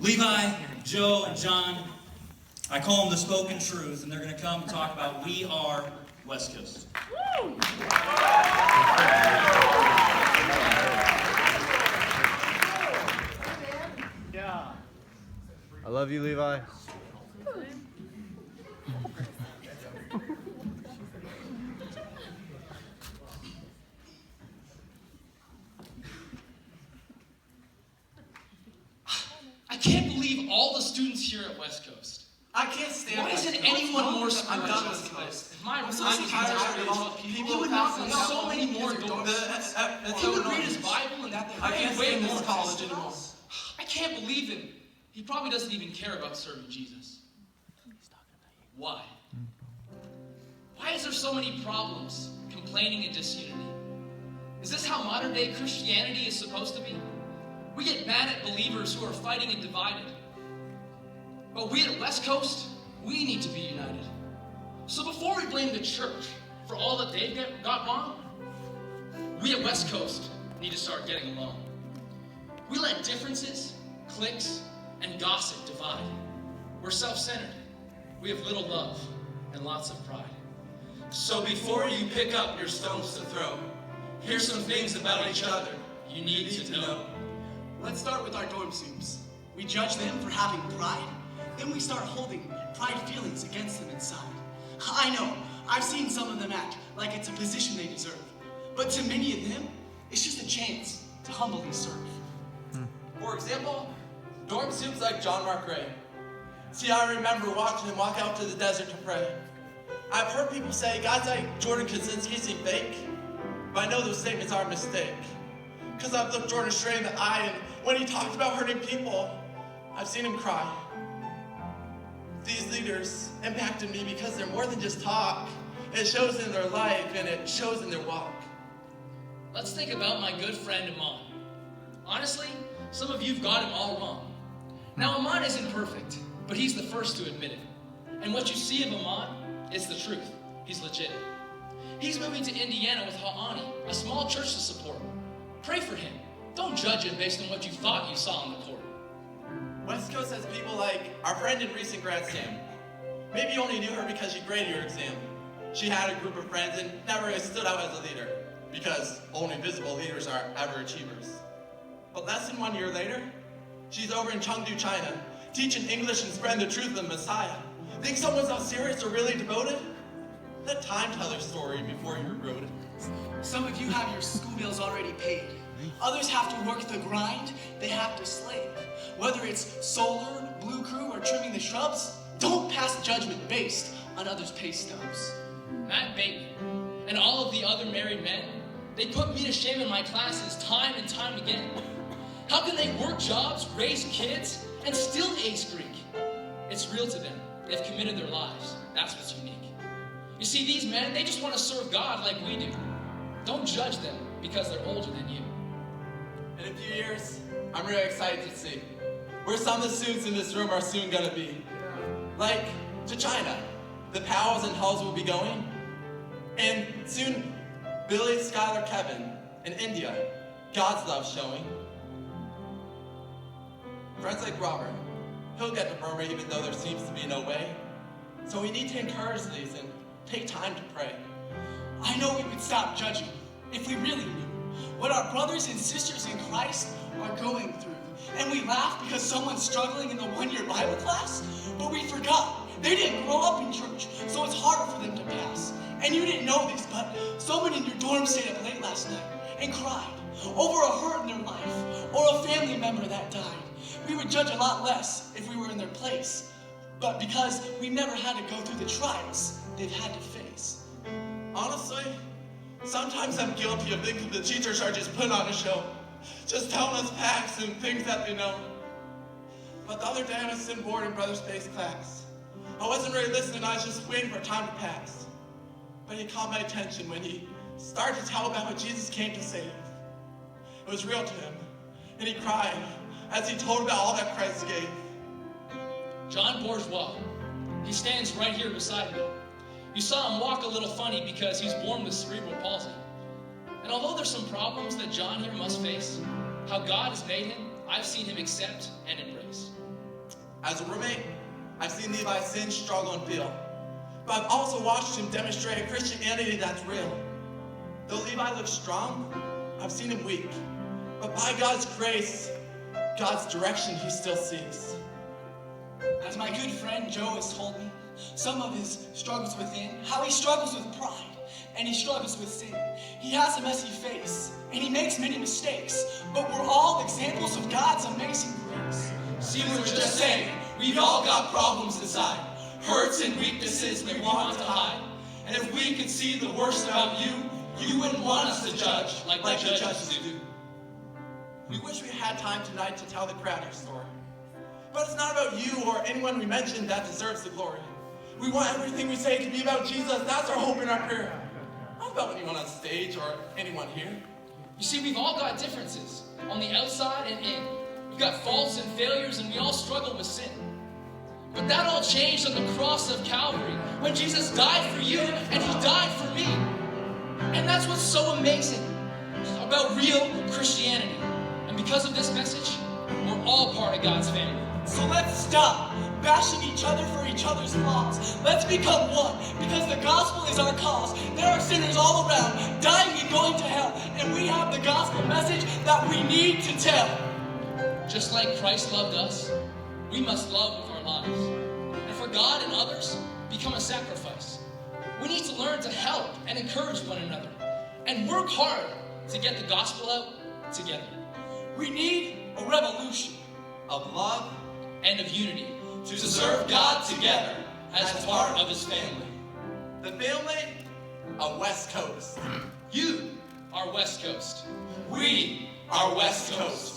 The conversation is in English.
Levi, Joe, and John, I call them the Spoken Truth, and they're going to come and talk about We Are West Coast. I love you, Levi. I can't believe all the students here at West Coast. I can't stand Why West isn't Coast. anyone more I'm done spiritual? West Coast. My I'm so religion tired is of all people. people He would knock passing on out so on many me more because doors. That's He so would read annoying. his Bible and I pray can't way stand more. this college anymore. I can't believe him. He probably doesn't even care about serving Jesus. Why? Why is there so many problems, complaining, and disunity? Is this how modern day Christianity is supposed to be? We get mad at believers who are fighting and divided. But we at West Coast, we need to be united. So before we blame the church for all that they've got wrong, we at West Coast need to start getting along. We let differences, cliques, and gossip divide. We're self-centered. We have little love and lots of pride. So before you pick up your stones to throw, here's some things about each other you need to know. Let's start with our dorm students. We judge them for having pride, then we start holding pride feelings against them inside. I know, I've seen some of them act like it's a position they deserve. But to many of them, it's just a chance to humbly serve. For example, dorm students like John Mark Gray. See, I remember watching him walk out to the desert to pray. I've heard people say guys like Jordan Kaczynski seem fake, but I know those statements are a mistake. Because I've looked Jordan straight in the eye, and when he talked about hurting people, I've seen him cry. These leaders impacted me because they're more than just talk. It shows in their life, and it shows in their walk. Let's think about my good friend Amon. Honestly, some of you've got him all wrong. Now, Amon isn't perfect, but he's the first to admit it. And what you see of Amon is the truth. He's legit. He's moving to Indiana with Ha'ani, a small church to support. Pray for him. Don't judge him based on what you thought you saw on the court. West Coast has people like our friend in recent grad Sam. Maybe you only knew her because she graded your exam. She had a group of friends and never stood out as a leader, because only visible leaders are ever achievers. But less than 1 year later, she's over in Chengdu, China, teaching English and spreading the truth of the Messiah. Think someone's not serious or really devoted? Let time tell their story before you're eroded. Some of you have your school bills already paid. Others have to work the grind, they have to slave. Whether it's solar, blue crew, or trimming the shrubs, don't pass judgment based on others' pay stubs. Matt Bateman and all of the other married men, they put me to shame in my classes time and time again. How can they work jobs, raise kids, and still ace Greek? It's real to them. They've committed their lives. That's what's unique. You see, these men, they just want to serve God like we do. Don't judge them because they're older than you. In a few years, I'm really excited to see where some of the students in this room are soon gonna be. Like to China, the Powells and Hulls will be going. And soon, Billy, Skylar, Kevin, in India, God's love showing. Friends like Robert, he'll get to Burma even though there seems to be no way. So we need to encourage these and take time to pray. I know we would stop judging if we really knew what our brothers and sisters in Christ are going through. And we laugh because someone's struggling in the one-year Bible class, but we forgot they didn't grow up in church, so it's harder for them to pass. And you didn't know this, but someone in your dorm stayed up late last night and cried over a hurt in their life or a family member that died. We would judge a lot less if we were in their place, but because we've never had to go through the trials they've had to face. Honestly, sometimes I'm guilty of thinking the teachers are just putting on a show, just telling us facts and things that they know. But the other day I was sitting bored in Brother Space class. I wasn't really listening, I was just waiting for time to pass. But he caught my attention when he started to tell about what Jesus came to save. It was real to him, and he cried as he told about all that Christ gave. John Bourgeois, he stands right here beside me. You saw him walk a little funny because he's born with cerebral palsy. And although there's some problems that John here must face, how God has made him, I've seen him accept and embrace. As a roommate, I've seen Levi sin, struggle, and feel. But I've also watched him demonstrate a Christianity that's real. Though Levi looks strong, I've seen him weak. But by God's grace, God's direction, he still seeks. As my good friend Joe has told me, some of his struggles within, how he struggles with pride, and he struggles with sin. He has a messy face, and he makes many mistakes, but we're all examples of God's amazing grace. See, we were just saying, we've all got problems inside, hurts and weaknesses we want to hide. And if we could see the worst about you, you wouldn't want us to judge like the judges do. We wish we had time tonight to tell the crowd your story. But it's not about you or anyone we mentioned that deserves the glory. We want everything we say to be about Jesus. That's our hope and our prayer. Not about anyone on stage or anyone here. You see, we've all got differences on the outside and in. We've got faults and failures, and we all struggle with sin. But that all changed on the cross of Calvary when Jesus died for you and he died for me. And that's what's so amazing about real Christianity. And because of this message, we're all part of God's family. So let's stop bashing each other for each other's flaws. Let's become one, because the gospel is our cause. There are sinners all around, dying and going to hell, and we have the gospel message that we need to tell. Just like Christ loved us, we must love with our lives. And for God and others, become a sacrifice. We need to learn to help and encourage one another, and work hard to get the gospel out together. We need a revolution Of love and of unity to serve God together as part of his family. the family of West Coast. You are West Coast. We are West Coast.